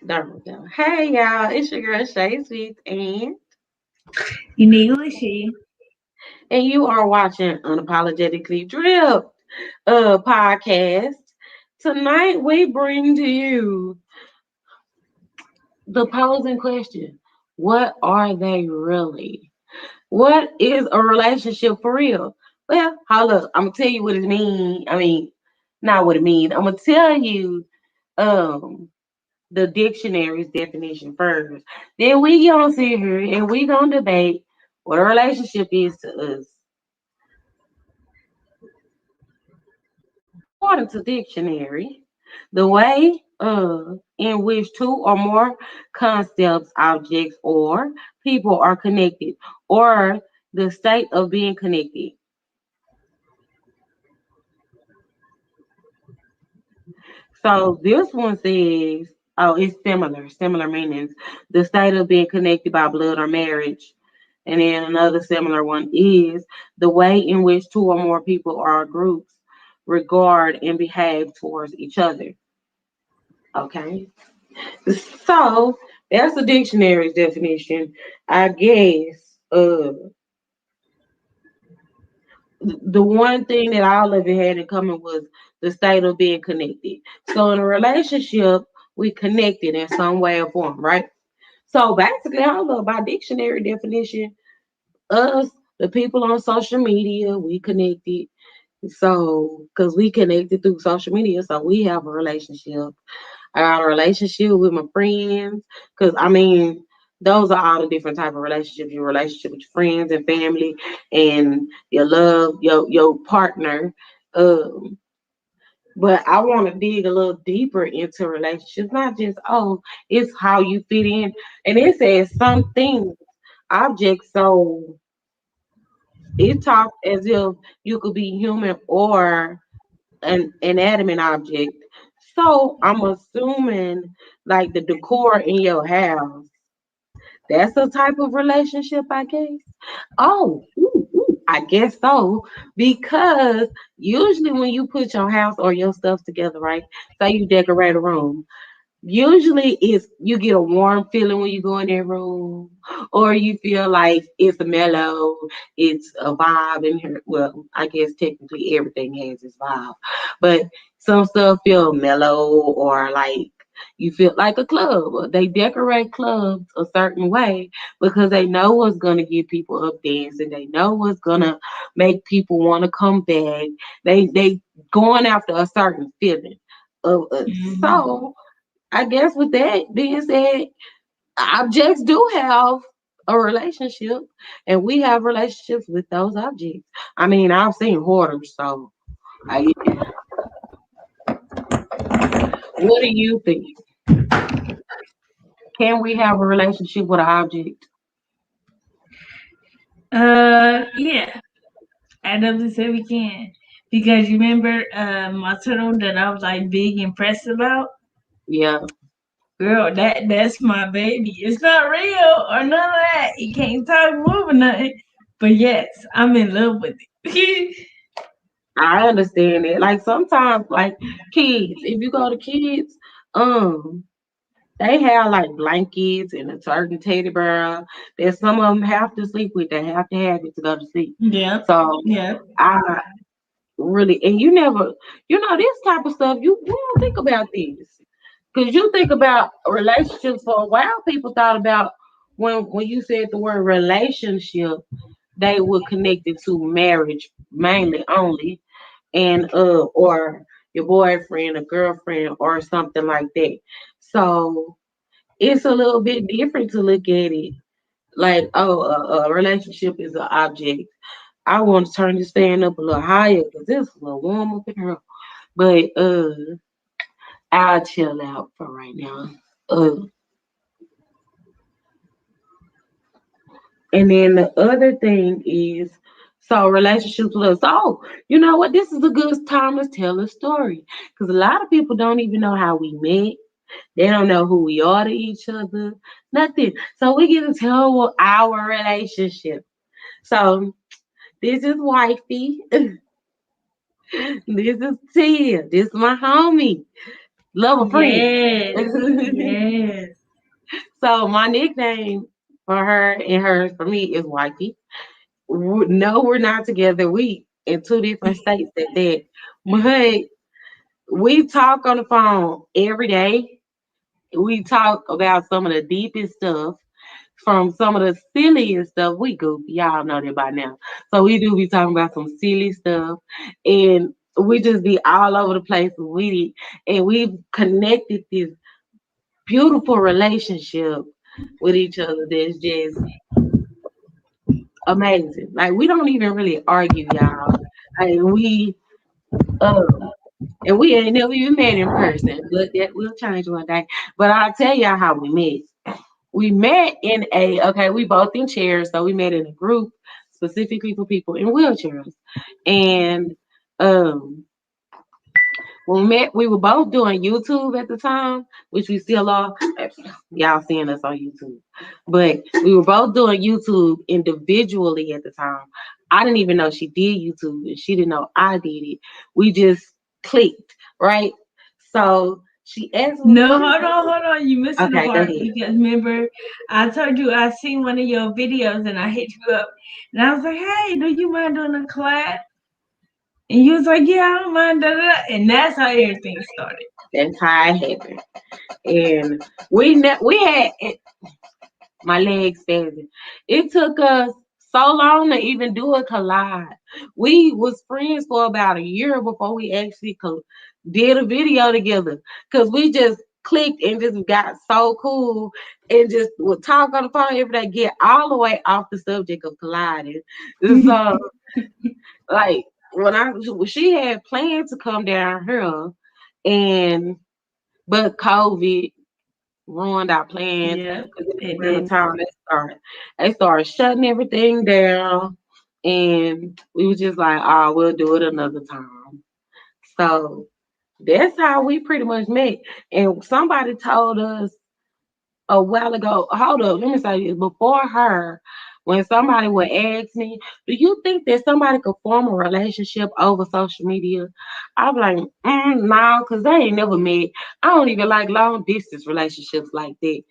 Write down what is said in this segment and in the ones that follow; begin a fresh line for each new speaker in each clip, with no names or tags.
There we go. Hey y'all, it's your girl Shay Sweet
Uniquely
and you are watching Unapologetically Drip podcast. Tonight we bring to you the posing question. What are they really? What is a relationship for real? Well, hold up. I'm gonna tell you what it means. I mean, not what it means. I'm gonna tell you um the dictionary's definition first. Then we gonna sit here and we gonna debate what a relationship is to us. According to dictionary, the way in which two or more concepts, objects, or people are connected, or the state of being connected. So this one says, oh, it's similar meanings. The state of being connected by blood or marriage. And then another similar one is the way in which two or more people or groups regard and behave towards each other. Okay. So that's the dictionary's definition. I guess the one thing that all of it had in common was the state of being connected. So in a relationship, we connected in some way or form, right? So basically, all of by dictionary definition, us, the people on social media, we connected. So, because we connected through social media, so we have a relationship. I got a relationship with my friends, because I mean, those are all the different type of relationships. Your relationship with your friends and family, and your love, your partner. Um, but I want to dig a little deeper into relationships, not just it's how you fit in, and it says some things, objects. So it talks as if you could be human or an inanimate object. So I'm assuming like the decor in your house. That's a type of relationship, I guess. I guess so. Because usually when you put your house or your stuff together, right? Say you decorate a room, usually it's you get a warm feeling when you go in that room, or you feel like it's mellow, it's a vibe in here. Well, I guess technically everything has its vibe, but some stuff feel mellow or like you feel like a club. They decorate clubs a certain way because they know what's gonna get people up dancing. They know what's gonna make people want to come back. They going after a certain feeling of us.
Mhm.
So I guess with that being said, objects do have a relationship, and we have relationships with those objects. I mean, I've seen hoarders, so I, what do you think? Can we have a relationship with an object?
Yeah, I definitely say we can. Because you remember my turtle that I was like big impressed about?
Yeah,
Girl, that's my baby. It's not real or none of that. It can't talk, move, or nothing. But yes, I'm in love with it.
I understand it. Like sometimes, like kids, if you go to kids, um, they have like blankets and a certain teddy bear that some of them have to sleep with. They have to have it to go to sleep.
Yep,
So
yep.
I really, and you never, this type of stuff, you don't think about this. Because you think about relationships for a while, people thought about when you said the word relationship, they were connected to marriage mainly only, and or your boyfriend or girlfriend or something like that. So it's a little bit different to look at it like, a relationship is an object. I want to turn this fan up a little higher because it's a little warm up in here. But I'll chill out for right now. Uh, and then the other thing is, so relationships with us. Oh, you know what? This is a good time to tell a story because a lot of people don't even know how we met. They don't know who we are to each other. Nothing. So we get to tell our relationship. So this is wifey. This is Tia. This is my homie. Love a friend.
Yes, yes.
So my nickname for her and hers for me is Wifey. No, we're not together. We in two different states at that. But we talk on the phone every day. We talk about some of the deepest stuff from some of the silliest stuff. We goofy, y'all know that by now. So we do be talking about some silly stuff, and we just be all over the place with it. And we've connected this beautiful relationship with each other that's just amazing. Like we don't even really argue, y'all. Like um and we ain't never even met in person, but that will change one day. But I'll tell y'all how we met. We met in we both in chairs, so we met in a group specifically for people in wheelchairs. And um when we met, we were both doing YouTube at the time, which we still are. Y'all seeing us on YouTube. But we were both doing YouTube individually at the time. I didn't even know she did YouTube and she didn't know I did it. We just clicked, right? So she asked me,
No,
what is
hold on. You missing the
okay, go
part
ahead.
because remember, I told you I seen one of your videos and I hit you up and I was like, "Hey, do you mind doing a collab?" And you was like, "Yeah, I don't mind." Da, da, da. And that's how everything started.
That's how it happened. And we had my legs spasming. It took us so long to even do a collide. We was friends for about a year before we actually did a video together because we just clicked and just got so cool and just would talk on the phone every day, get all the way off the subject of colliding. So like she had planned to come down here and but COVID ruined our plans
Yeah,
because
it
around the
did.
time they started shutting everything down, and we was just like, oh, we'll do it another time. So that's how we pretty much met. And somebody told us a while ago. Hold up, let me say this. Before her, when somebody would ask me, "Do you think that somebody could form a relationship over social media?" I'm like, no, because they ain't never met. I don't even like long distance relationships like that.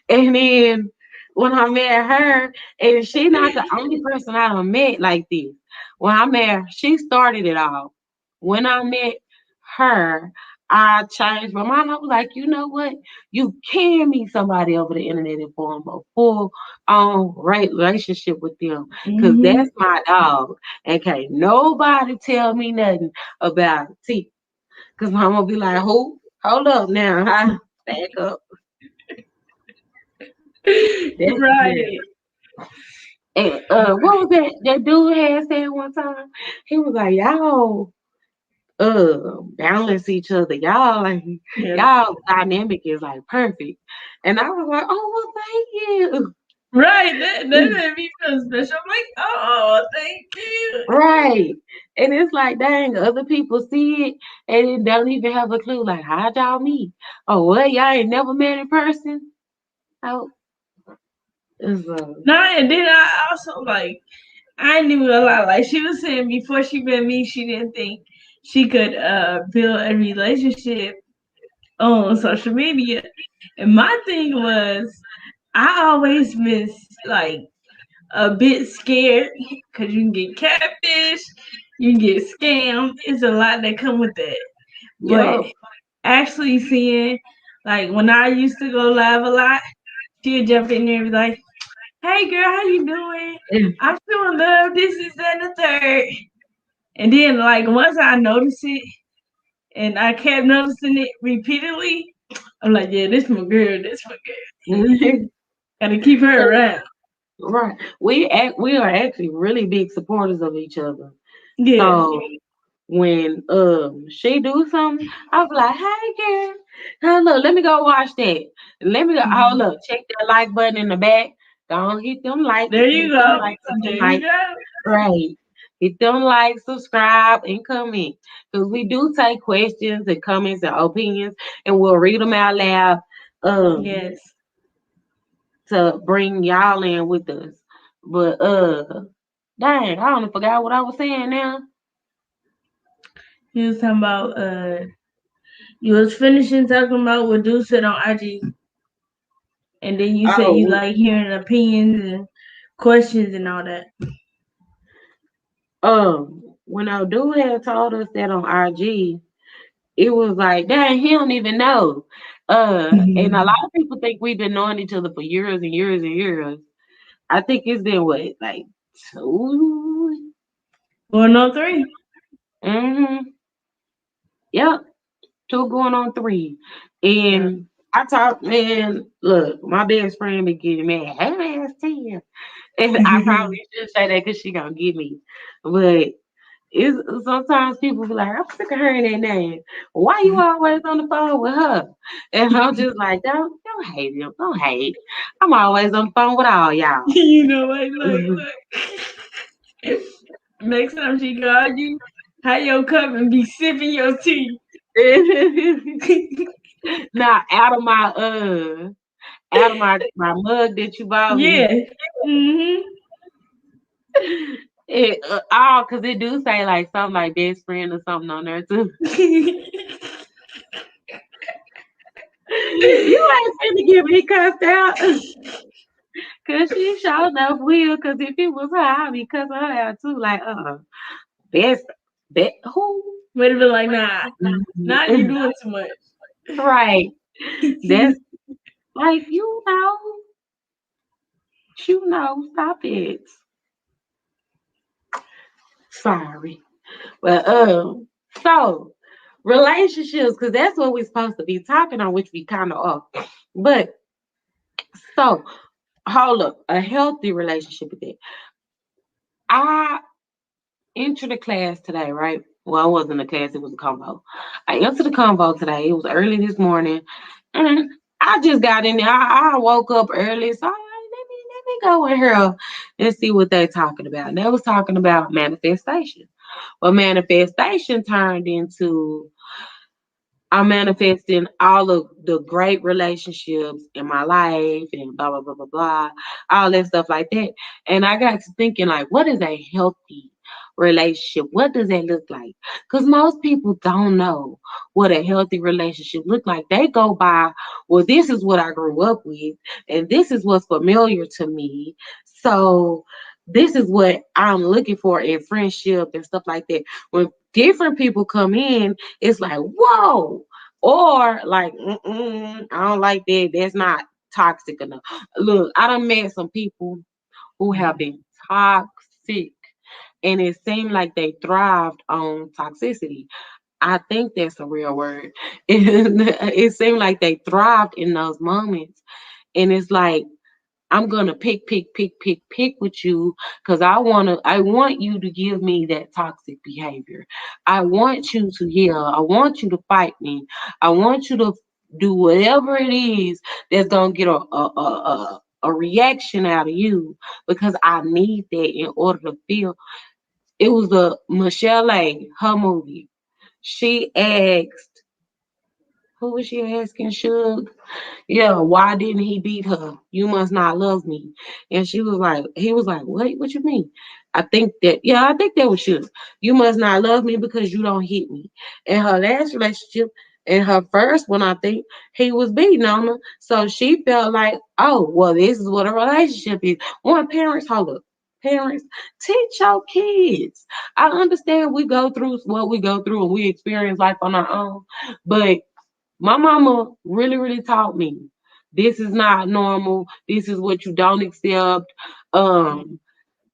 And then when I met her, and she not the only person I done met like this. When I met her, she started it all. When I met her, I changed my mind. I was like, you know what? You can meet somebody over the internet and form a full right relationship with them. Cause
Hmm.
that's my dog. And can't nobody tell me nothing about T. Cause I'm gonna be like, who? Hold up now. Huh? Back up. That's yeah.
Right.
And what was that dude had said one time? He was like, y'all balance each other. Y'all like
Yeah.
y'all dynamic is like perfect. And I was like, oh well thank
Right. That
you.
made me feel special. I'm like, oh, thank you.
Right. And it's like, dang, other people see it and it don't even have a clue. Like, how'd y'all meet? Oh, what? Y'all ain't never met in person? Oh, it's,
No, and then I also like I knew a lot. Like she was saying before she met me, she didn't think she could build a relationship on social media. And my thing was I always miss like a bit scared because you can get catfish, you can get scammed. It's a lot that come with that. But
yup.
actually seeing like when I used to go live a lot, she'd jump in there and be like, "Hey girl, how you doing? I'm feeling love. This is that and the third." And then like once I noticed it and I kept noticing it repeatedly, I'm like, yeah, this my girl, this my girl. Gotta keep her around.
Right. We are actually really big supporters of each other.
Yeah.
So when she do something, I'll be like, hey girl, hey, look, let me go watch that. Let me go, oh
Mhm.
look, check that like button in the back. Don't hit them likes,
There you
hit them
go.
likes, hit them
There you
likes.
go.
Right. Hit them likes, subscribe, and comment. Because we do take questions and comments and opinions and we'll read them out loud um
Yes.
to bring y'all in with us. But dang, I don't forgot what I was saying now.
He was talking about you was finishing talking about what dude said on IG. And then you say you
Oh,
like hearing opinions and questions and all that.
when our dude had told us that on IG, it was like, dang, he don't even know. And a lot of people think we've been knowing each other for years and years and years. I think it's been what, like 2.
Going on 3.
Mm-hmm. Yep, 2 going on 3. And I talk, man, look, my best friend be getting mad. Hey man, it's 10. And I probably should say that because she gonna get me. But it's sometimes people be like, I'm sick of hearing that name. Why you always on the phone with her? And I'm just like, don't hate him. Don't hate. I'm always on the phone with all y'all.
You know, like, look. Next time she call you, how your cup and be sipping your tea.
Now out of my mug that you bought me.
Yeah. Mhm.
Cause it do say like something like best friend or something on there too. You ain't finna get me cussed out. Cause she sure enough will. Cause if it was her, I'd be cussing her out too. Like, best, who?
Would have been like, nah, you doing too much.
Right. That's like, stop it. Sorry. But, so relationships, cause that's what we're supposed to be talking on, which we kind of are. But, so, hold up. A healthy relationship with it. I entered a class today, right? Well, it wasn't a class, it was a convo. I entered the convo today. It was early this morning. And I just got in there. I woke up early, so I'm like, let me go in here and see what they're talking about. And they was talking about manifestation. Well, manifestation turned into I'm manifesting all of the great relationships in my life and blah blah blah blah blah, all that stuff like that. And I got to thinking like, what is a healthy relationship? What does that look like? Because most people don't know what a healthy relationship look like. They go by, well, this is what I grew up with, and this is what's familiar to me. So this is what I'm looking for in friendship and stuff like that. When different people come in, it's like, whoa, or like, I don't like that. That's not toxic enough. Look, I done met some people who have been toxic, and it seemed like they thrived on toxicity. I think that's a real word. It seemed like they thrived in those moments, and it's like I'm gonna pick with you because I want you to give me that toxic behavior. I want you to yell. I want you to fight me. I want you to do whatever it is that's gonna get a reaction out of you because I need that in order to feel. It was a Michelle A. Her movie. She asked, who was she asking? Suge? Yeah, why didn't he beat her? You must not love me. And he was like, what you mean? I think that was true. You must not love me because you don't hit me. In her last relationship, in her first one, I think he was beating on her. So she felt like, oh, well, this is what a relationship is. One, parents, hold up. Parents, teach your kids. I understand we go through what we go through and we experience life on our own, but my mama really, really taught me this is not normal. This is what you don't accept. Um,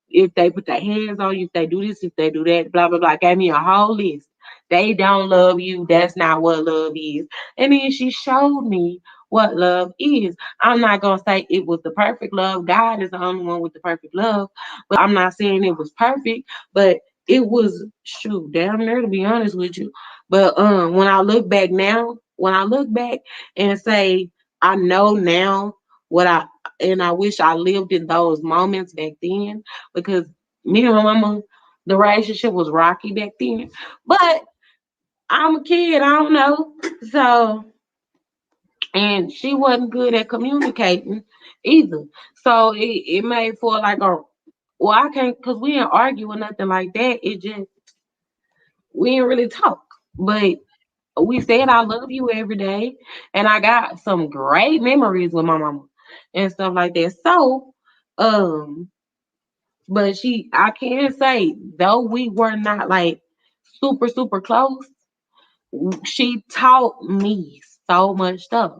if they put their hands on you, if they do this, if they do that, blah blah blah. Gave me a whole list. They don't love you. That's not what love is. And then she showed me what love is. I'm not gonna say it was the perfect love. God is the only one with the perfect love. But I'm not saying it was perfect, but it was shoot damn near to be honest with you. But when I look back and say I know now what I wish I lived in those moments back then because me and my mama, the relationship was rocky back then. But I'm a kid, I don't know. So, and she wasn't good at communicating either. So it made for like I can't, because we didn't argue or nothing like that. It just, we didn't really talk. But we said I love you every day. And I got some great memories with my mama. and stuff like that. So, um, but I can say, though we were not like super, super close, she taught me so much stuff.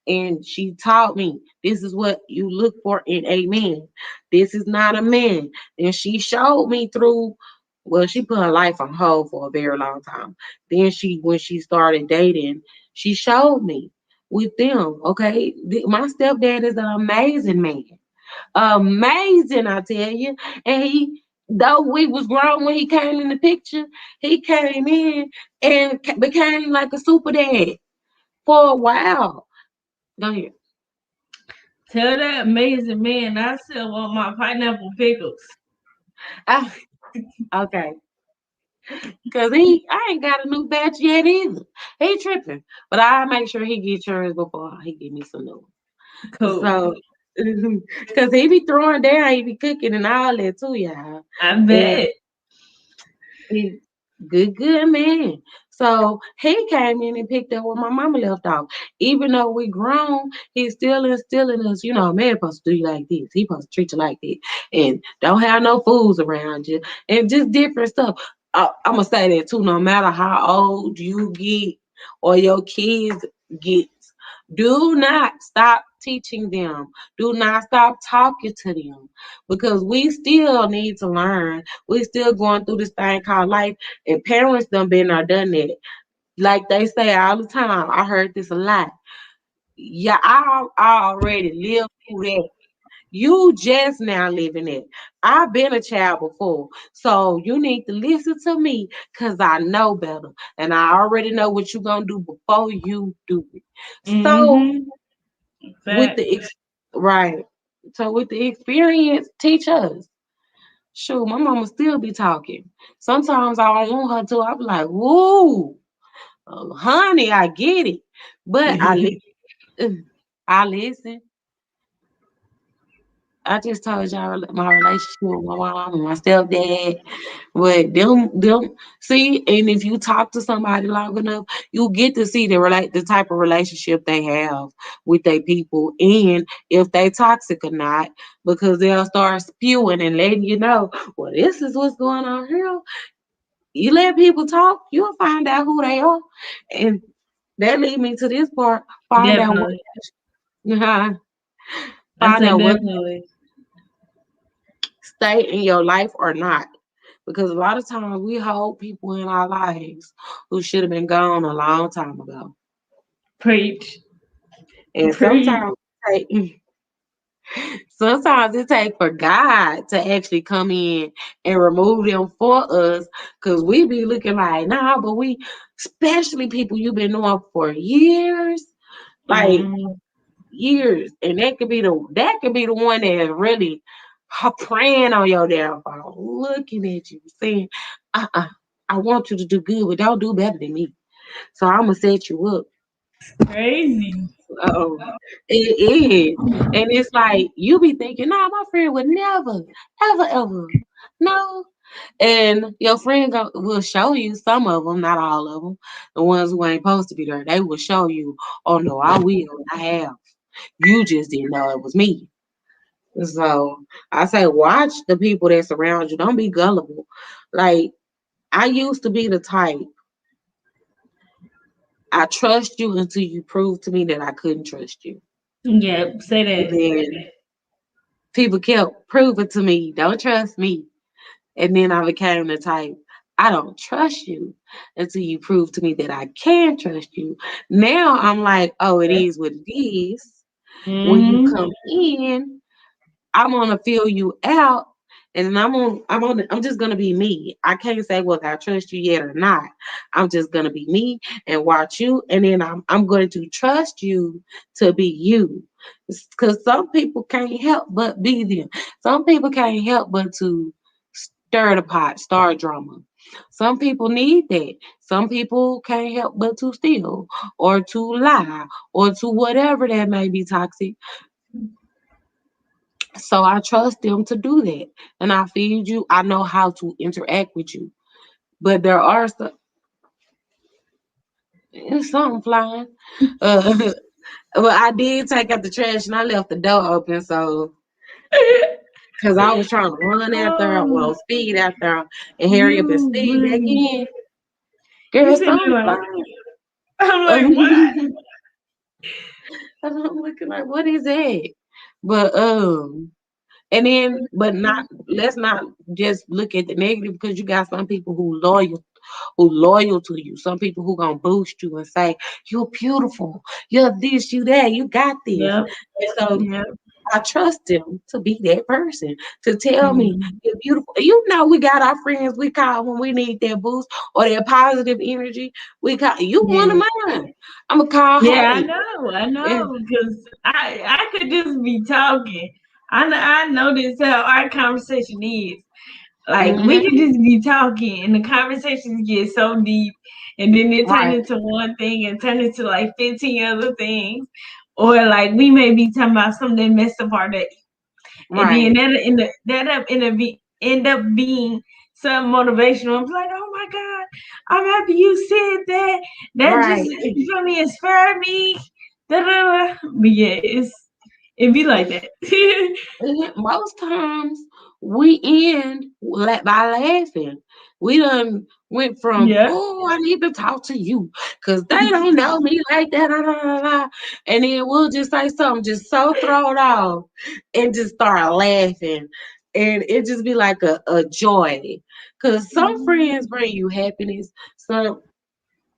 And she taught me this is what you look for in a man. This is not a man. And she showed me through, well, she put her life on hold for a very long time. Then when she started dating, she showed me with them. Okay, my stepdad is an amazing man, amazing, I tell you. And though we was grown when he came in the picture, he came in and became like a super dad for a while. Go ahead.
Tell that amazing man I still want my pineapple pickles.
Ah, okay. Cause I ain't got a new batch yet either. He tripping, but I make sure he get yours before he give me some new ones.
Cool.
So, cause he be throwing down, he be cooking and all that too, y'all.
I
And
bet.
he good man. So he came in and picked up where my mama left off. Even though we grown, he's still instilling us, a man supposed to do you like this. He supposed to treat you like this. And don't have no fools around you. And just different stuff. I'm gonna say that too, no matter how old you get or your kids get, do not stop teaching them. Do not stop talking to them. Because we still need to learn. We still going through this thing called life, and parents done been or done that. Like they say all the time, I heard this a lot. Yeah, I already lived through that. You just now living it. I've been a child before. So you need to listen to me because I know better. And I already know what you're going to do before you do it. So
Mm-hmm.
with
Fact.
right. So with the experience, teach us. Sure, my mama still be talking. Sometimes I don't want her to. I be like, "Woo, honey, I get it," but I listen. I just told y'all my relationship with my mom and my stepdad. But them see, and if you talk to somebody long enough, you get to see the type of relationship they have with their people, and if they toxic or not, because they'll start spewing and letting you know, well, this is what's going on here. You let people talk, you'll find out who they are, and that lead me to this part. Find out what,
Definitely. I
find
said
out what
definitely.
stay in your life or not. Because a lot of times we hold people in our lives who should have been gone a long time ago.
Preach.
And
Preach.
sometimes it takes for God to actually come in and remove them for us. Cause we be looking like, nah, but especially people you've been knowing for years, like
Mm,
years. And that could be the one that really praying on your downfall, looking at you, saying, uh-uh, I want you to do good, but don't do better than me. So I'm gonna set you up.
crazy.
Oh, it is. And it's like you be thinking, no, my friend would never, ever, ever. No. And your friend will show you some of them, not all of them. The ones who ain't supposed to be there, they will show you, oh no, I will, I have. You just didn't know it was me. So I say, watch the people that surround you. Don't be gullible. Like I used to be the type. I trust you until you prove to me that I couldn't trust you.
Yeah, say
And
that.
then people kept proving to me, don't trust me. And then I became the type, I don't trust you until you prove to me that I can trust you. Now I'm like, oh, it is what it is. When you
Mm-hmm.
come in, I'm gonna feel you out, and I'm just gonna be me. I can't say whether I trust you yet or not. I'm just gonna be me and watch you, and then I'm going to trust you to be you. Because some people can't help but be them. Some people can't help but to stir the pot, start drama. Some people need that. Some people can't help but to steal or to lie or to whatever that may be toxic. So I trust them to do that. And I feed you. I know how to interact with you. But there are some, it's something flying. Uh, Well, I did take out the trash and I left the door open, so because I was trying to run out there,
Oh,
well, speed out there, and hurry up and
you
speed back
funny.
in.
You
Girl,
sitting there
stop
like,
lying.
I'm like, what?
I'm looking like, what is that? But and then, but not. Let's not just look at the negative because you got some people who loyal to you. Some people who gonna boost you and say you're beautiful, you're this, you that, you got this.
Yep,
And so
yep.
I trust them to be that person to tell me
Mhm.
you're beautiful. You know, we got our friends we call when we need that boost or that positive energy. We call you one of
Yeah.
mine. I'm gonna call,
Yeah,
hey,
I
and
know, because I could just be talking. I know this how our conversation is. Like we could
mhm,
just be talking, and the conversations get so deep, and then it turn
right,
into one thing and turn into like 15 other things, or like we may be talking about something that messed up our day, and then
right,
end up being some motivational. I'm like, oh my god, I'm happy you said that. That just
right.
you feel me inspired me. Da, da, da. But yeah, it be like that.
Most times we end by laughing. We done went from,
Yeah.
oh, I need to talk to you because they don't know me like that. Da, da, da, da. And then we'll just say something just so thrown off and just start laughing. And it just be like a joy. Because some friends bring you happiness. Some,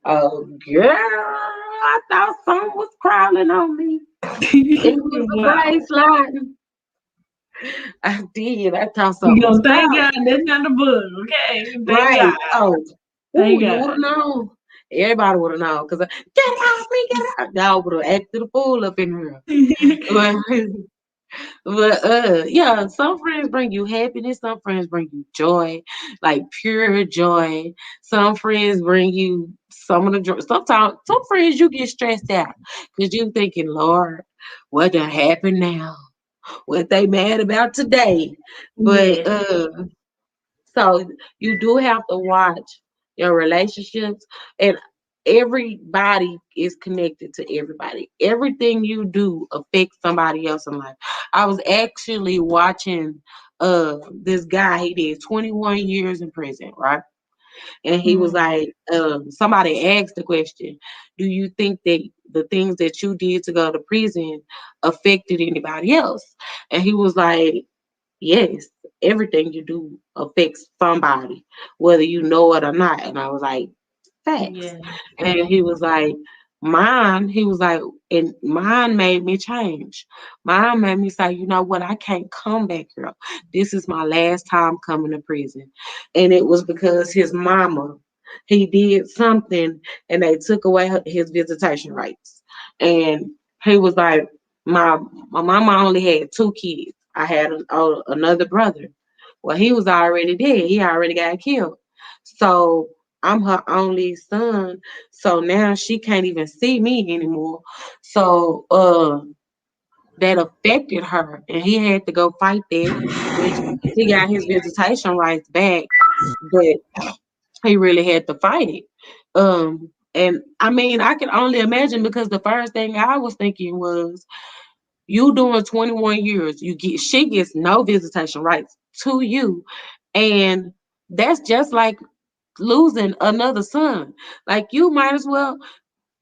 oh, girl, I thought someone was crawling on me. It was the
Wow.
brain sliding. I did. I thought
We
something was
gonna thank
crawling.
God that's not a bug, okay? Thank
Right.
God.
Oh, ooh,
Thank
you
God.
would have known. Everybody would have known. Because get off me, get out. Y'all would have acted a fool up in here. But, yeah, some friends bring you happiness. Some friends bring you joy, like pure joy. Some friends bring you some of the joy. Sometimes, some friends you get stressed out because you thinking, Lord, what done happened now? What they mad about today? But
Yeah.
so you do have to watch your relationships, and everybody is connected to everybody. Everything you do affects somebody else in life. I was actually watching this guy, he did 21 years in prison, right? And he was
Mm.
like, somebody asked the question, do you think that the things that you did to go to prison affected anybody else? And he was like, yes, everything you do affects somebody, whether you know it or not. And I was like, facts.
Yeah.
And he was like, he was like, and mine made me change. Mine made me say, you know what, I can't come back here. This is my last time coming to prison. And it was because his mama, he did something and they took away his visitation rights. And he was like, my my mama only had two kids. I had another brother. Well, he was already dead. He already got killed. So I'm her only son. So now she can't even see me anymore. So that affected her and he had to go fight that, which he got his visitation rights back, but he really had to fight it. And I mean I can only imagine because the first thing I was thinking was you doing 21 years, she gets no visitation rights to you. And that's just like losing another son. Like you might as well,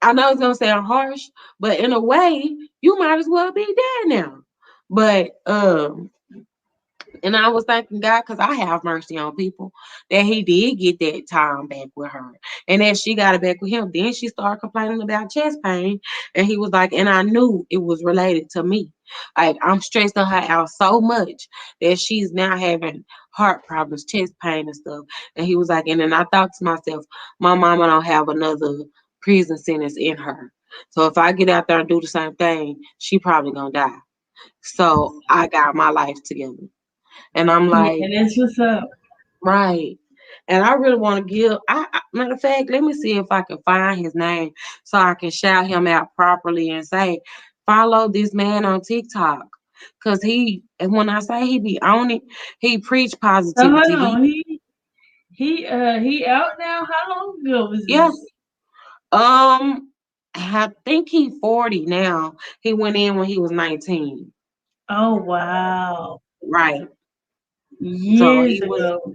I know it's gonna sound harsh, but in a way, you might as well be dead now. But and I was thanking God because I have mercy on people that he did get that time back with her. And that she got it back with him. Then she started complaining about chest pain. And he was like, and I knew it was related to me. Like I'm stressing her out so much that she's now having heart problems, chest pain and stuff. And he was like, and then I thought to myself, my mama don't have another prison sentence in her. So if I get out there and do the same thing, she probably gonna die. So I got my life together. And I'm
Yeah,
like,
that's what's up.
right. And I really want to give. Matter of fact, let me see if I can find his name so I can shout him out properly and say, follow this man on TikTok. Cause and when I say he be on it, he preach
So hold
positivity.
on, he out now. How long ago was
Yeah.
this?
Um, I think he's 40 now. He went in when he was 19.
Oh wow.
Right. So
Years
he was,
ago.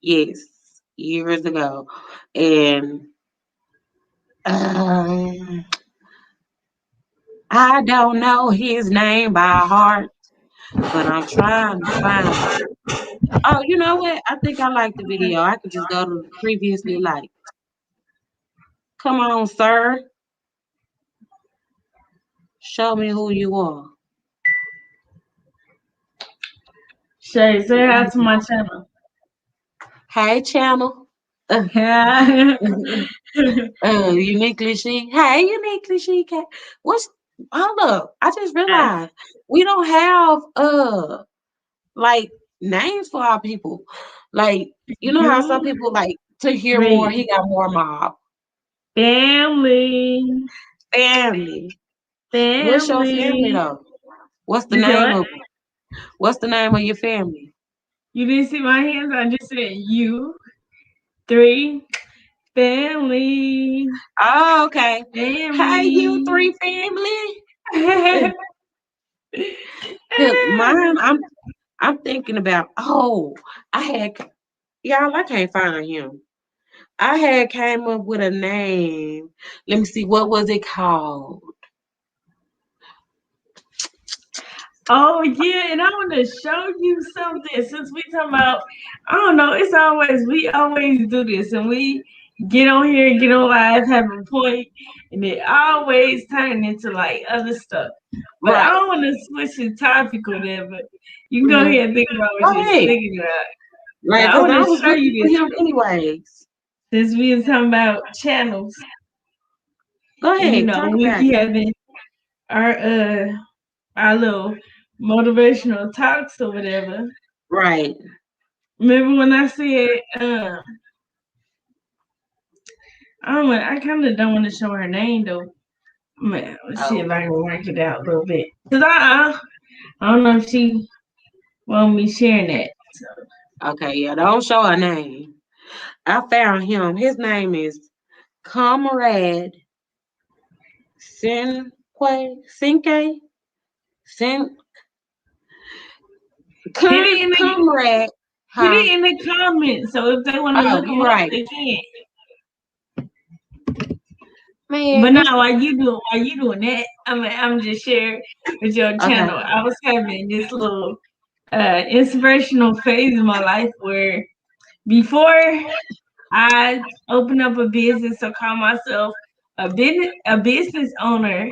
yes, years ago. And um, I don't know his name by heart, but I'm trying to find it. Oh, you know what? I think I like the video. I could just go to the previously like. Come on, sir. Show me who you are.
Shay, say hi to my channel.
Hey, channel. Uh,
Yeah.
uniquely chic. Hey, uniquely chic. What's hold up? I just realized we don't have like names for our people. Like you know how some
You
people like to hear more.
wait.
He got more mob
Family.
family. What's your family
Family.
though? What's the
You said
name
what?
of What's the name of your family?
You didn't see my hands? I just said you. Three. Family.
Oh, okay. Hey, you
Family.
three family. 'Cause mine, I'm thinking about. Oh, I had y'all. I can't find him. I had came up with a name. Let me see. What was it called?
Oh yeah, and I want to show you something. Since we talking about, I don't know. It's always we always do this, and we get on here, get on live, have a point, and it always turn into like other stuff. But I
Right.
don't want to switch the topic or that. But you can go
Mm-hmm.
ahead and think about what
Go
you're
ahead.
thinking about. But
Right,
I
because
want
I
to
was
show
looking
you
for
this
him anyways.
since we were talking about channels,
Go
and
ahead, talk
we
about
be
it.
having our our little motivational talks or whatever.
Right.
Remember when I said, I kind of don't want to show her name though. Man, let's see
Oh,
if I can work it out a little bit. Cause I don't know if she want me sharing that.
okay. Yeah, don't show her name. I found him. His name is Comrade Sinke Sin
Hit it in the
Comrade,
Hit
huh?
it in the comments. So if they want to
Oh,
look them
you're
up,
right,
they can.
man.
But
This
now while you doing that, I'm just sharing with your
okay.
channel. I was having this little inspirational phase in my life where before I opened up a business or call myself a business owner,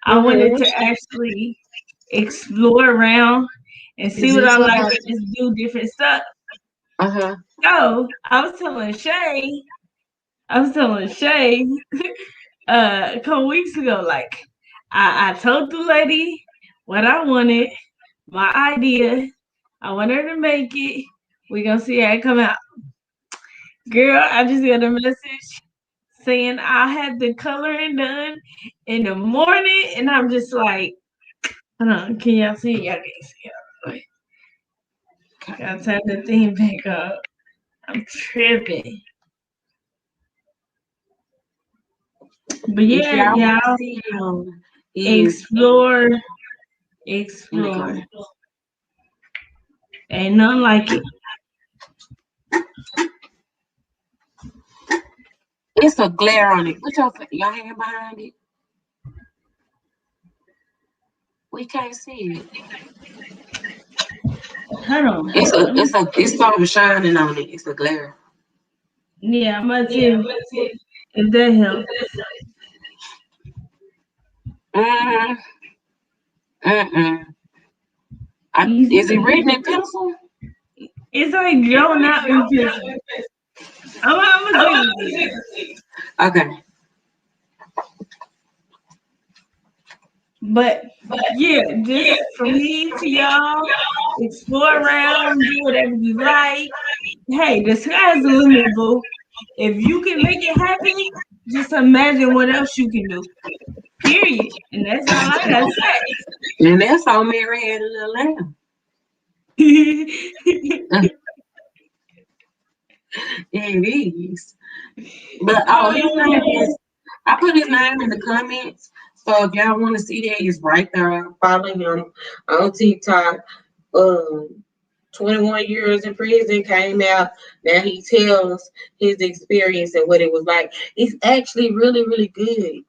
I wanted
Mm-hmm.
to actually explore around and see
Is
what I
this what
like
I?
and just do different stuff.
Uh-huh.
So I was telling Shay a couple weeks ago, like I told the lady what I wanted, my idea. I want her to make it. We gonna see how it come out. Girl, I just got a message saying I had the coloring done in the morning, and I'm just like, hold on, can y'all see? Y'all can't see it. Gotta turn the thing back up. I'm tripping. But
If
yeah,
y'all want to
y'all
see him, is
explore,
in the
explore.
comments.
Ain't nothing like it.
It's a glare on it. Put your hand behind it. We can't see it.
Hold on.
It's something shining on it. It's a glare.
Yeah, I'm about to if that helps.
Mm-hmm. Mm-mm. Is it written in pencil?
It's like drawn out in pencil. I'm gonna send it to you.
Okay.
But yeah, just from me to y'all, explore around, do whatever you like. Hey, the sky's the limit, boo. If you can make it happen, just imagine what else you can do. Period. And that's all I gotta
And that's how Mary had a little lamb.
say.
It is. But oh,
Oh,
I put his name in the comments. So if y'all want to see that, it's right there. Follow him on TikTok. Um, 21 years in prison, came out. Now he tells his experience and what it was like. It's actually really, really good.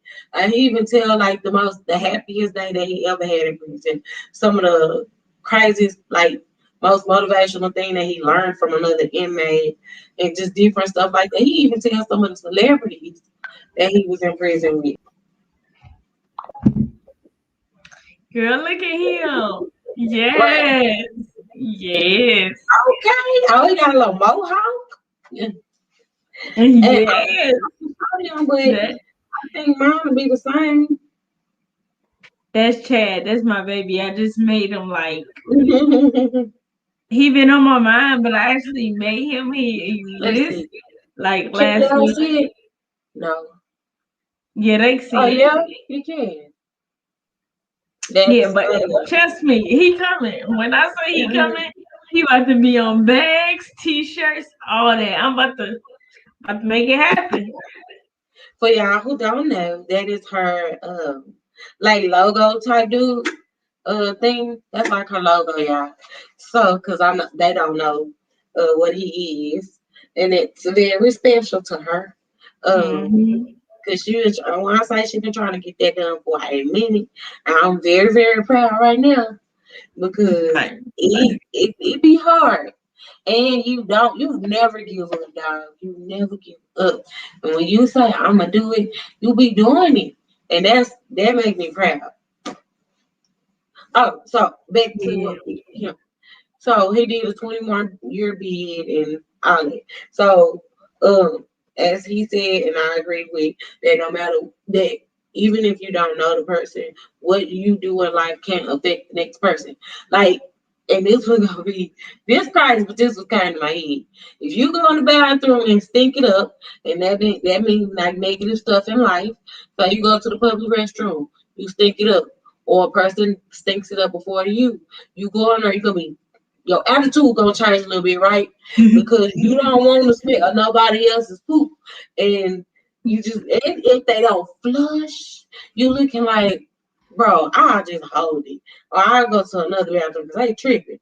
He even tell like the happiest day that he ever had in prison. Some of the craziest, like most motivational thing that he learned from another inmate and just different stuff like that. He even tells some of the celebrities that he was in prison with.
Girl, look at him.
Right.
Yes. Yes.
Okay. Oh, he got a little mohawk. Yeah. And
Yes.
him, but I
That
think mine would be the same.
that's Chad. That's my baby. I just made him like
Let's
he been on my mind, but I actually made him. He exists
see.
like
Can
last
y'all
week.
see it? No.
Yeah, they
Oh
see it.
yeah, you can.
Yeah,
That's
but trust me, he coming. When I say he coming, he about to be on bags, t-shirts, all that. I'm about to make it happen.
for y'all who don't know, that is her like logo type dude thing. That's like her logo, y'all. So cause I'm not, they don't know what he is. And it's very special to her.
Hmm.
Cause she was, when I say she's been trying to get that done for a minute, I'm very, very proud right now because
Right.
it be hard. And you never give up, dog. You never give up. And when you say I'ma do it, you be doing it. And that makes me proud. Oh, so back
Yeah.
to him. So he did a 21-year bid and all that. So as he said, and I agree with that, no matter that, even if you don't know the person, what you do in life can affect the next person. Like, and this was gonna be this price, but this was kind of my head. If you go in the bathroom and stink it up, and that means like negative stuff in life. So you go to the public restroom, you stink it up, or a person stinks it up before you go in there, you gonna be your attitude gonna change a little bit, right? Because you don't want to smell nobody else's poop, and you just if they don't flush, you looking like, bro, I'll just hold it, or I'll go to another bathroom because they tripping.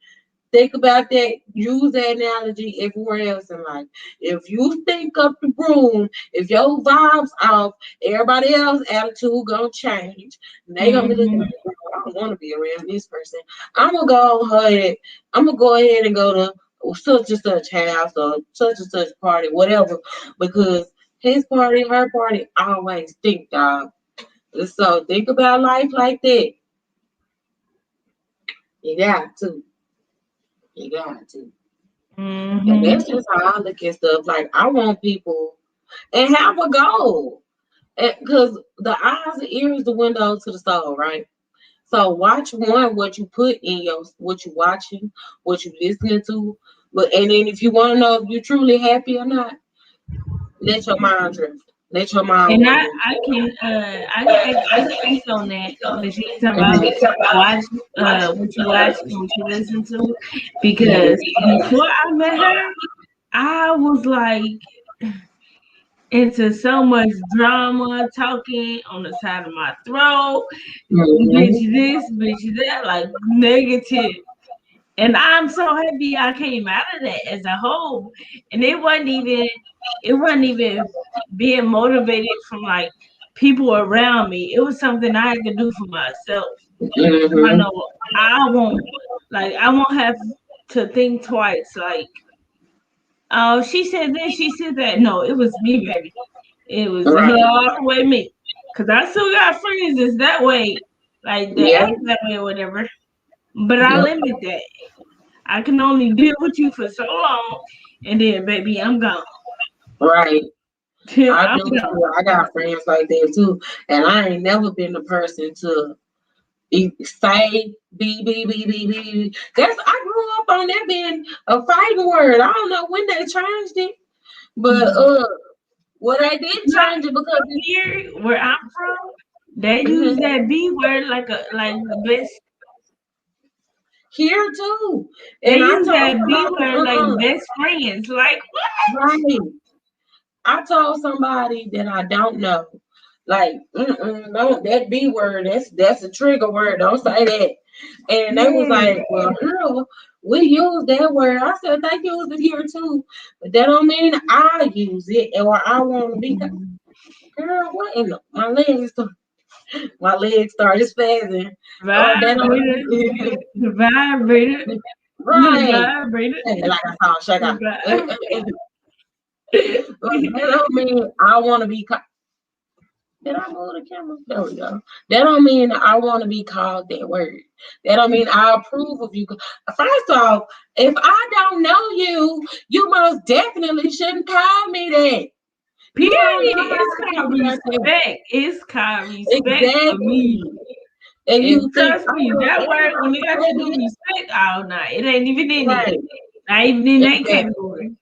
Think about that. Use that analogy everywhere else in life. If you think up the room, if your vibes off, everybody else's attitude gonna change. And they gonna be looking
Hmm.
like, "Oh, I don't want to be around this person. I'm gonna go ahead. I'm gonna go ahead and go to such and such house or such and such party, whatever, because his party, her party, always think, dog. So think about life like that. You got to. You got to. And
Hmm.
that's just how I look at stuff. Like I want people and have a goal. Because the eyes and ears the window to the soul, right? So watch what you put in your what you watching, what you listening to. But and then if you want to know if you're truly happy or not, let your mind drift. Let your mind
And
wander.
I can speak on that when she's talking about watch what you watch and what you listen to, because before I met her, I was like into so much drama, talking on the side of my throat, bitch
Mhm.
this, bitch that, like negative. And I'm so happy I came out of that as a whole. And it wasn't even being motivated from like people around me. It was something I had to do for myself. I
Mhm.
know I won't have to think twice. Like, oh, she said this, she said that. No, it was me, baby. It was
Right.
all the way me. Cause I still got friends that's that way, like they
Yeah.
act that way or whatever. But I
Yep.
limit that. I can only deal with you for so long, and then baby, I'm gone.
Right. I
I'm
do
gone.
too. I got friends like that too. And I ain't never been the person to say be. That's I grew up on that being a fighting word. I don't know when they changed it, but what I did
Not
change it because
here where I'm from. They use
mhm,
that B word like the best.
here too.
They
And I
use
told
that B
somebody,
word like best friends. Like what?
right. I told somebody that I don't know. Like, don't that B word. That's a trigger word. Don't say that. And they was
Yeah.
like, well, girl, we use that word. I said they use it here too, but that don't mean I use it or I want to be. Girl, what in the, my legs started spazzing. Or that
Vibrator.
don't
The vibrator. The
right.
vibrator.
Like I saw, shut
The
up.
vibrator.
But that don't mean I want to be. Did I move the camera? There we go. That don't mean I want to be called that word. That don't mean I approve of you. First off, if I don't know you, you most definitely shouldn't call me that.
Period.
You don't know how
It's
to
called
be like that.
respect. It's called respect for
Exactly.
me.
And
And
you think,
trust me,
oh,
that word when it got to do
everybody,
respect, oh no, it ain't even in it.
right.
Not even in that
Exactly.
category.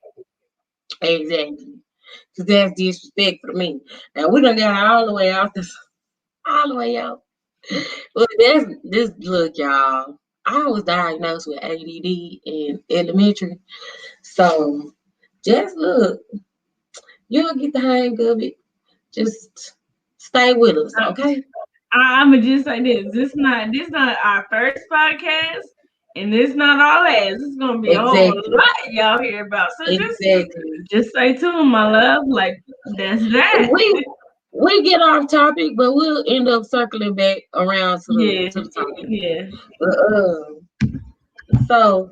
Exactly. Because that's disrespect for me. Now we done got all the way out this, all the way out. Well, that's this look, y'all. I was diagnosed with ADD in elementary, so just look, you'll get the hang of it. Just stay with us, okay?
I'ma just say this not our first podcast, and this not our last. It's gonna be a whole
Exactly,
lot y'all hear about. So
exactly.
just stay tuned, my love. Like that's that.
We get off topic, but we'll end up circling back around
Yeah,
to the topic.
yeah.
But, so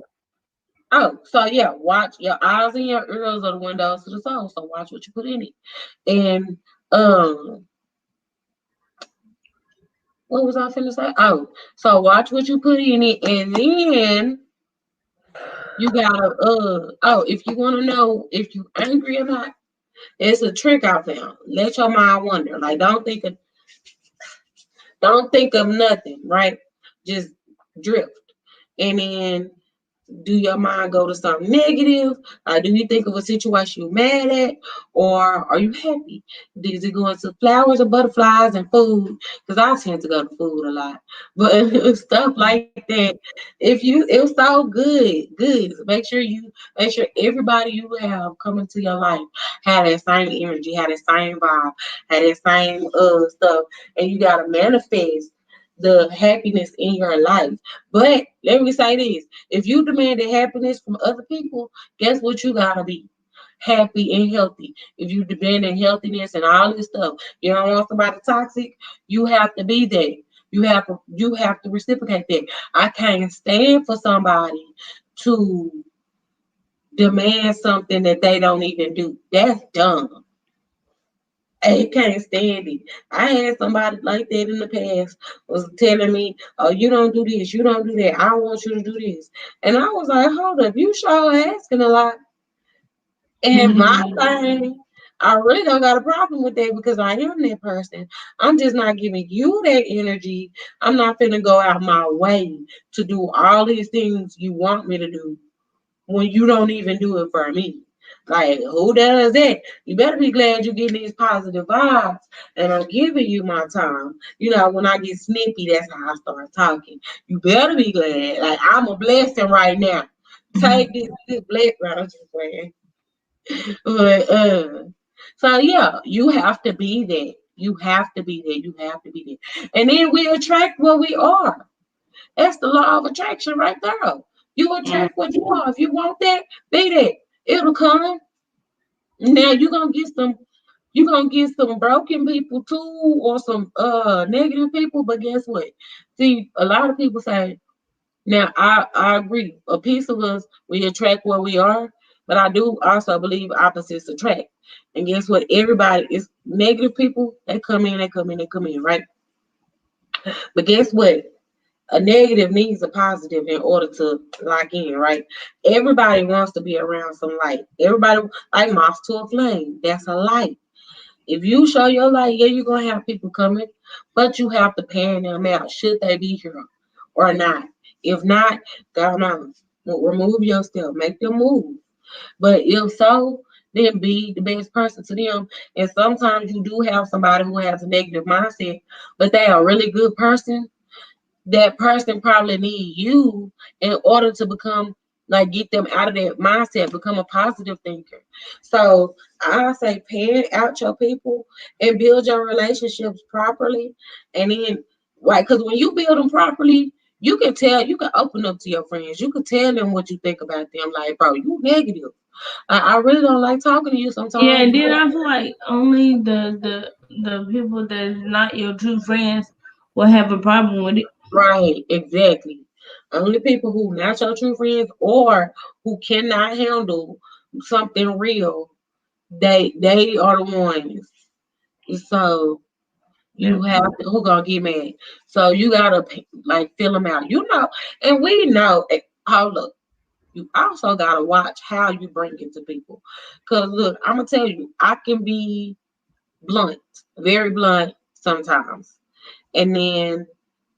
so yeah, watch your eyes and your ears are the windows to the soul. So watch what you put in it. And um, what was I finna say? Oh, so watch what you put in it, and then you gotta if you wanna know if you angry or not, it's a trick out there. Let your mind wander. Like don't think of nothing, right? Just drift. And then do your mind go to something negative? Do you think of a situation you're mad at, or are you happy? Does it go into flowers and butterflies and food? Because I tend to go to food a lot, but stuff like that. It was so good. So make sure everybody you have coming to your life have that same energy, have that same vibe, have that same stuff, and you gotta manifest the happiness in your life. But let me say this: if you demanded happiness from other people, guess what you gotta be? Happy and healthy. If you demanding healthiness and all this stuff, you don't want somebody toxic, you have to be that. You have to reciprocate that. I can't stand for somebody to demand something that they don't even do. That's dumb. I can't stand it. I had somebody like that in the past was telling me, "Oh, you don't do this, you don't do that. I want you to do this," and I was like, "Hold up, you sure asking a lot." And my thing, I really don't got a problem with that because I am that person. I'm just not giving you that energy. I'm not gonna go out my way to do all these things you want me to do when you don't even do it for me. Like, who does that? You better be glad you're getting these positive vibes and I'm giving you my time. You know, when I get snippy, that's how I start talking. You better be glad. Like, I'm a blessing right now. Take this blessing. I'm just playing. But, so yeah, you have to be there. You have to be there. You have to be there. And then we attract what we are. That's the law of attraction right there. You attract what you are. If you want that, be that. It'll come. Now you're gonna get some broken people too or some negative people, but guess what? See, a lot of people say, now I agree. A piece of us, we attract what we are, but I do also believe opposites attract. And guess what? Everybody is negative people, they come in, right? But guess what? A negative needs a positive in order to lock in, right? Everybody wants to be around some light. Everybody like moths to a flame. That's a light. If you show your light, yeah, you're gonna have people coming, but you have to pan them out. Should they be here or not? If not, go on. Remove yourself, make them move. But if so, then be the best person to them. And sometimes you do have somebody who has a negative mindset, but they are a really good person. That person probably need you in order to become like get them out of that mindset, become a positive thinker. So I say pan out your people and build your relationships properly. And then like because when you build them properly, you can tell, you can open up to your friends. You can tell them what you think about them. Like, bro, you negative. I really don't like talking to you
Yeah,
sometimes.
and then I feel like only the people that is not your true friends will have a problem with it.
Right, exactly. Only people who not your true friends or who cannot handle something real, they are the ones. So
Yeah.
you have to, who gonna get mad. So you gotta like fill them out. You know, and we know. Hold up. You also gotta watch how you bring it to people. Cause look, I'm gonna tell you, I can be blunt, very blunt sometimes. And then,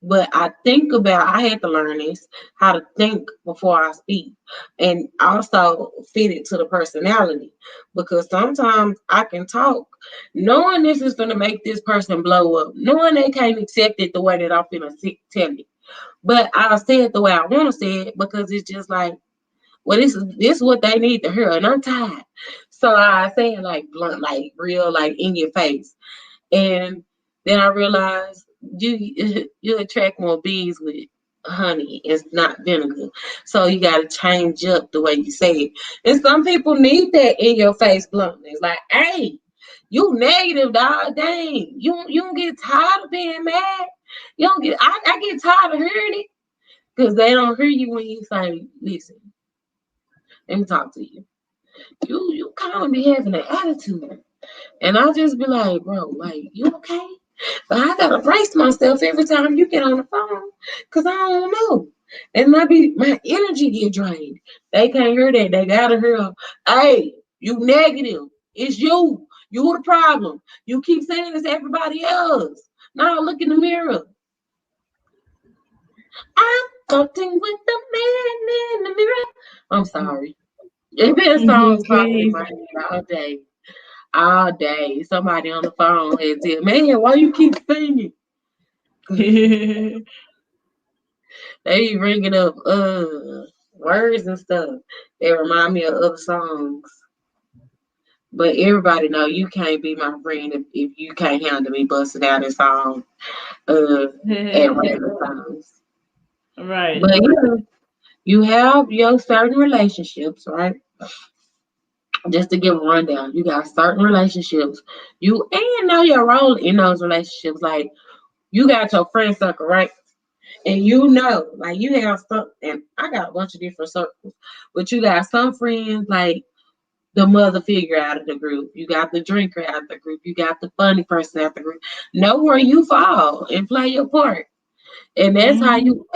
but I think about, I had to learn this, how to think before I speak, and also fit it to the personality. Because sometimes I can talk knowing this is going to make this person blow up, knowing they can't accept it the way that I'm going to tell it. But I'll say it the way I want to say it because it's just like, well, this is what they need to hear, and I'm tired. So I say it like blunt, like real, like in your face. And then I realized you attract more bees with honey. It's not vinegar. So you gotta change up the way you say it. And some people need that in your face bluntness. Like, hey, you negative, dog. Dang. You don't get tired of being mad. You don't get I get tired of hearing it because they don't hear you when you say, listen, let me talk to you. You kind of be having an attitude. And I'll just be like, bro, like, you okay? But I gotta brace myself every time you get on the phone, cause I don't know. And my energy get drained. They can't hear that. They gotta hear, hey, you negative. It's you. You the problem. You keep saying it's everybody else. Now look in the mirror. I'm talking with the man in the mirror. I'm sorry. It been songs popping in my
Crazy.
head all day. Somebody on the phone had said, man, why you keep singing? They be bringing up words and stuff. They remind me of other songs. But everybody know you can't be my friend if you can't handle me busting out a song at random times.
Right.
But yeah, you have your certain relationships, right? Just to give a rundown, you got certain relationships. You and know your role in those relationships. Like you got your friend circle, right? And you know, like you have some, and I got a bunch of different circles, but you got some friends like the mother figure out of the group. You got the drinker out of the group. You got the funny person out of the group. Know where you fall and play your part. And that's how
Mm-hmm.
you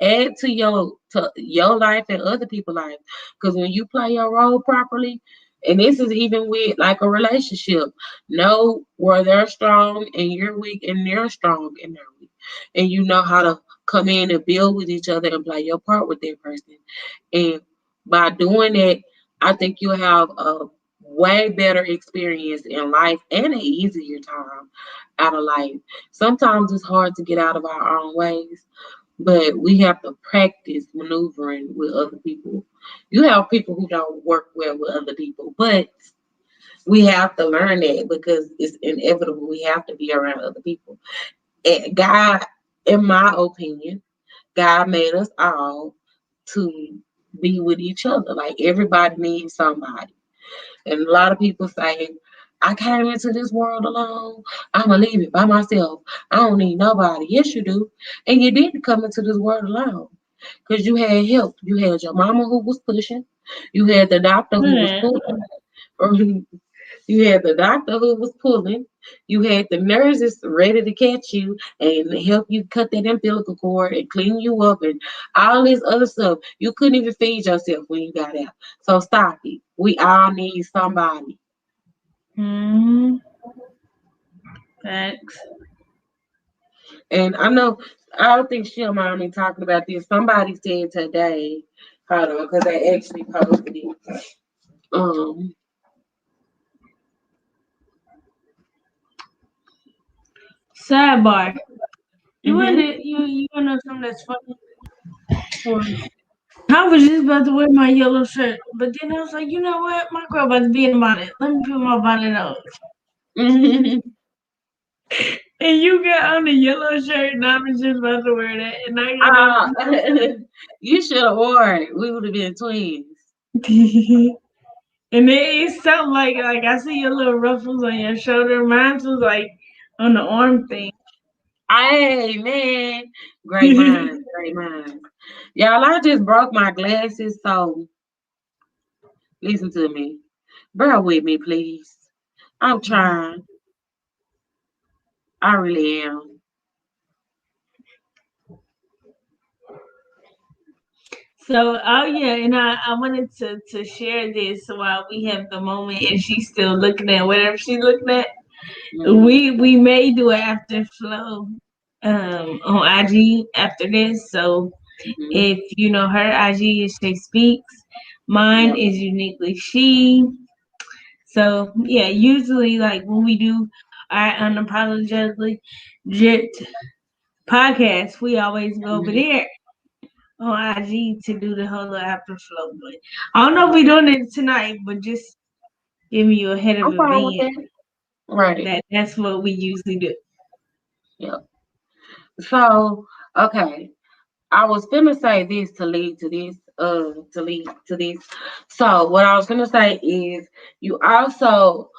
add to your life and other people's life. Because when you play your role properly, and this is even with like a relationship, know where they're strong and you're weak, and they're strong and they're weak, and you know how to come in and build with each other and play your part with that person. And by doing that, I think you'll have a way better experience in life and an easier time out of life. Sometimes it's hard to get out of our own ways, but we have to practice maneuvering with other people. You have people who don't work well with other people, but we have to learn that because it's inevitable. We have to be around other people. And God, in my opinion, God made us all to be with each other. Like everybody needs somebody. And a lot of people say, I came into this world alone. I'ma leave it by myself. I don't need nobody. Yes, you do. And you didn't come into this world alone. Because you had help. You had your mama who was pushing. You had the doctor who was
Yeah.
pulling. Or you had the doctor who was pulling. You had the nurses ready to catch you and help you cut that umbilical cord and clean you up and all this other stuff. You couldn't even feed yourself when you got out. So stop it. We all need somebody.
Mm-hmm. Facts.
And I know, I don't think she'll mind me talking about this. Somebody said today, hold on, because they actually posted it. Um,
Sidebar. You want
mhm.
to you want to know something that's funny? For I was just about to wear my yellow shirt, but then I was like, you know what? My girl about to be in a bonnet. Let me put my bonnet on. And you got on the yellow shirt, and I was just about to wear that, and I got
Ah,
on.
you should have worn it. We would have been twins.
And it felt like I see your little ruffles on your shoulder. Mine was like on the arm thing.
Hey man, great minds, great minds. Y'all, I just broke my glasses, so listen to me. Bear with me, please. I'm trying. I really am.
So, oh yeah, and I wanted to share this while we have the moment, and she's still looking at whatever she's looking at.
Mm,
We may do an after flow on IG after this. So
mhm.
if you know her IG is She Speaks, mine
Yep.
is uniquely she. So yeah, usually like when we do our unapologetically jet podcast, we always go over
Mhm.
there on IG to do the whole after flow. But I don't know if we're doing it tonight, but just giving you ahead of
I'm fine with
event
that. Right.
that's what we usually do.
Yep. So, okay. I was gonna say this to lead to this, to lead to this. So what I was gonna say is you also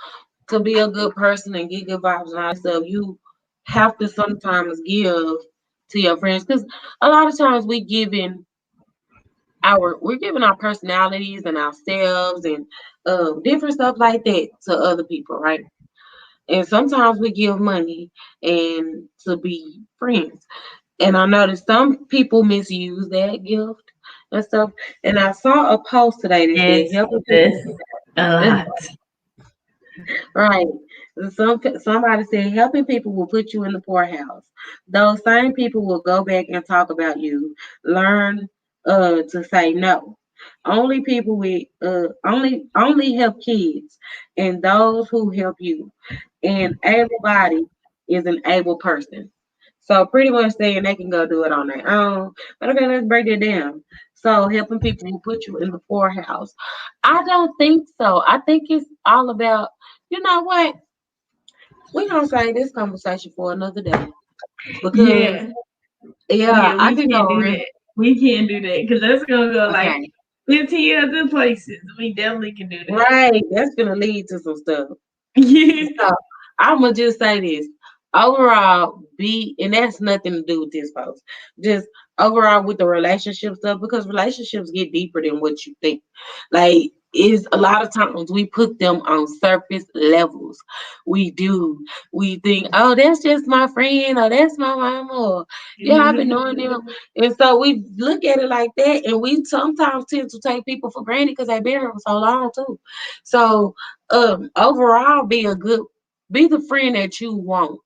to be a good person and get good vibes and all that stuff, you have to sometimes give to your friends because a lot of times we're giving our personalities and ourselves and different stuff like that to other people, right? And sometimes we give money and to be friends. And I noticed some people misuse that gift and stuff. And I saw a post today that said
Yes,
helping
yes,
people.
a lot.
Right. Somebody said helping people will put you in the poorhouse. Those same people will go back and talk about you. Learn to say no. Only people with only help kids and those who help you. And everybody is an able person. So pretty much saying they can go do it on their own. But okay, let's break it down. So helping people will put you in the poorhouse. I don't think so. I think it's all about, you know what? We're gonna save this conversation for another day because
Yeah,
yeah,
yeah,
I
we
can
can't
go
do
really
that. We can't do that because that's gonna go like
okay.
15 other places. We definitely can do that.
Right, that's gonna lead to some stuff.
Yeah,
So I'm gonna just say this. Overall, be and that's nothing to do with this, folks. Just overall with the relationship stuff, because relationships get deeper than what you think. Like is a lot of times we put them on surface levels. We do. We think, oh, that's just my friend, or that's my mama, or yeah, I've been knowing them. And so we look at it like that, and we sometimes tend to take people for granted because they've been here for so long too. So overall be the friend that you want.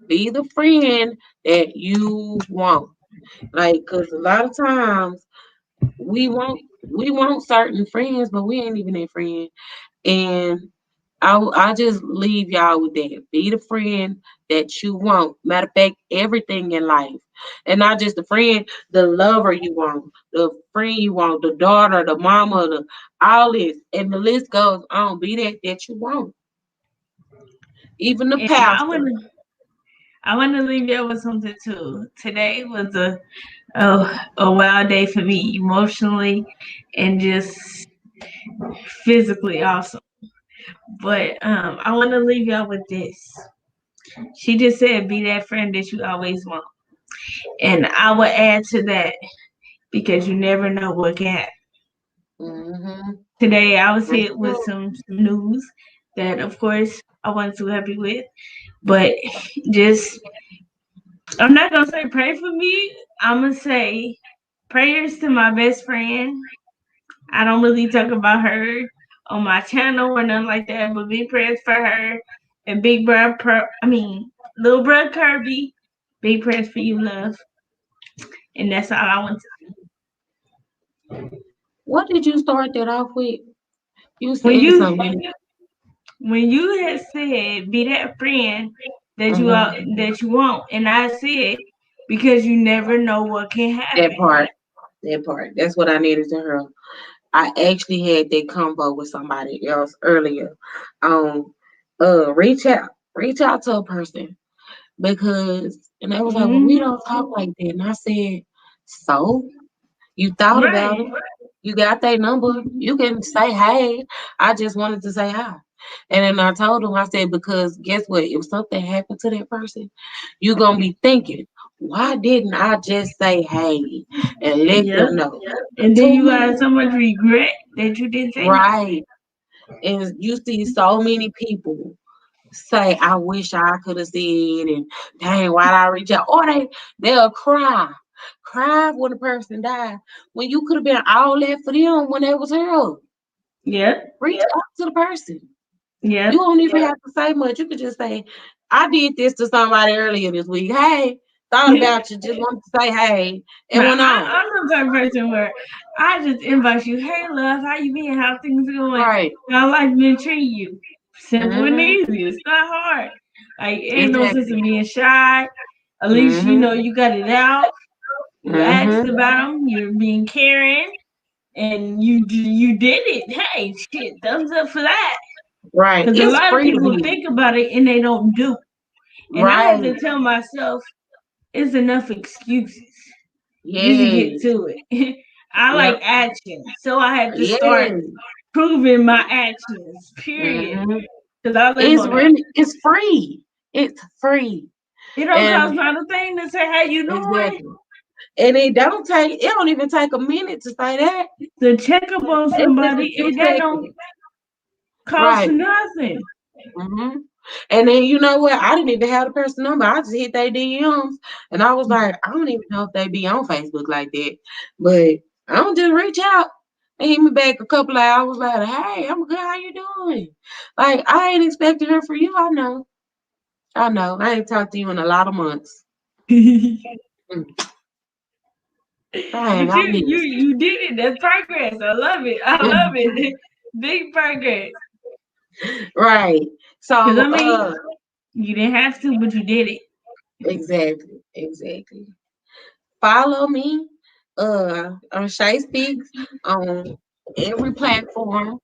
Be the friend that you want. Like, cause a lot of times we want certain friends, but we ain't even their friend. And I just leave y'all with that. Be the friend that you want. Matter of fact, everything in life. And not just the friend, the lover you want, the friend you want, the daughter, the mama, the all this. And the list goes on. Be that you want. Even the
and
pastor.
I wanna leave you with something too. Today was a wild day for me emotionally and just physically also. But I want to leave y'all with this. She just said, "Be that friend that you always want," and I would add to that because you never know what can happen.
Mm-hmm.
Today, I was
That's
hit with
true.
some news that, of course, I wasn't too happy with, but just I'm not gonna say pray for me. I'm gonna say prayers to my best friend. I don't really talk about her on my channel or nothing like that, but big prayers for her and big bro, little bro Kirby. Big prayers for you, love, and that's all I want to.
What did you start that off with? You
When
said
you
something.
when you had said be that friend
Mm-hmm.
that you want, and I said because you never know what can
That
happen.
part. That part. That's what I needed to hear. I actually had that convo with somebody else earlier. Um, reach out to a person because, and they was like, well, we
Hmm.
don't talk like that. And I said, so you thought about
Right.
it. You got their number. You can say, hey, I just wanted to say hi. And then I told him, I said, because guess what? If something happened to that person, you're going to be thinking, why didn't I just say hey and let
Yep.
them know?
And then
Too
you got
many,
so much regret that you didn't say no.
right. And you see so many people say, I wish I could have said, and dang, why'd I reach out? Or they'll cry when a person died, when you could have been all that for them when they was here.
Yep.
Reach out to the person. You
Yep.
don't even have to say much. You could just say, I did this to somebody earlier this week. Hey, thought about you, just wanted to say hey, and
But
went on.
I'm the type of person where I just invite you. Hey, love, how you been? How things going?
Right.
How life been treating you? Simple and
Hmm.
easy. It's not hard. Like ain't no sense in
Exactly.
being shy. At least you
Hmm.
know you got it out. You asked
Hmm.
about them. You're being caring, and you did it. Hey, shit, thumbs up for that.
Right.
Because a
It's
lot of
free to
people
be.
think about it and they don't do. And I have
Right.
to tell myself, it's enough excuses. Just get
Yes.
to it. I like
Yep.
action, so I had to start
Yes.
proving my actions. Period.
Hmm.
Because I live on that.
It's free. It's free.
It don't cost
And
not a thing to say how you doing.
exactly. And it don't even take a minute to say that.
To check up on
It's just a
somebody,
few
that don't
seconds.
cost
Right.
nothing.
Hmm. And then you know what? I didn't even have the person number. I just hit their DMs, and I was like, I don't even know if they be on Facebook like that, but I don't just reach out and hit me back a couple of hours later. Hey, I'm good. How you doing? Like I ain't expecting her for you. I know. I know. I ain't talked to you in a lot of months. Mm, dang,
But
I
you
missed.
you did it. That's progress. I love it. I love it. Big progress.
Right.
Cause
So,
I mean, you didn't have to, but you did it.
exactly, exactly. Follow me, on Shay Speaks on every platform.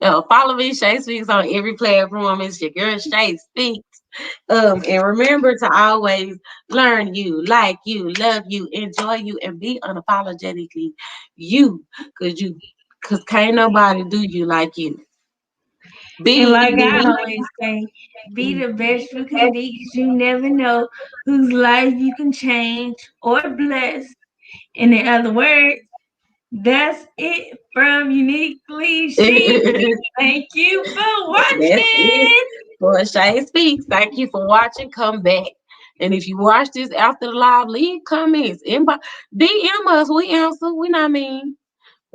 Follow me, Shay Speaks on every platform. It's your girl Shay Speaks. And remember to always learn you, like you, love you, enjoy you, and be unapologetically you, cause can't nobody do you like you.
And
Be
like I
unique.
always say, be the best you can be because you never know whose life you can change or bless. In the other words, that's it from Uniquely Chic. Thank you for
That's it
watching.
for Shay Speaks. Thank you for watching. Come back. And if you watch this after the live, leave comments. DM us. We answer. We not mean.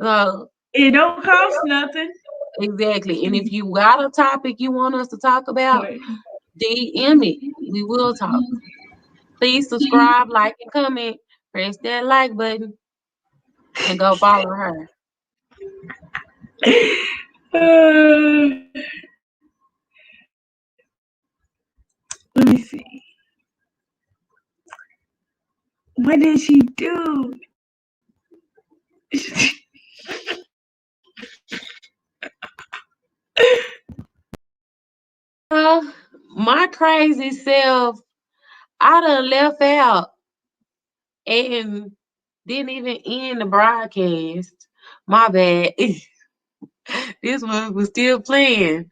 Uh,
It don't cost nothing.
exactly. And if you got a topic you want us to talk about,
Right.
DM it. We will talk. Please subscribe, like, and comment. Press that like button and go follow her.
Let me see. What did she do?
My crazy self, I done left out and didn't even end the broadcast. My bad. This one was still playing.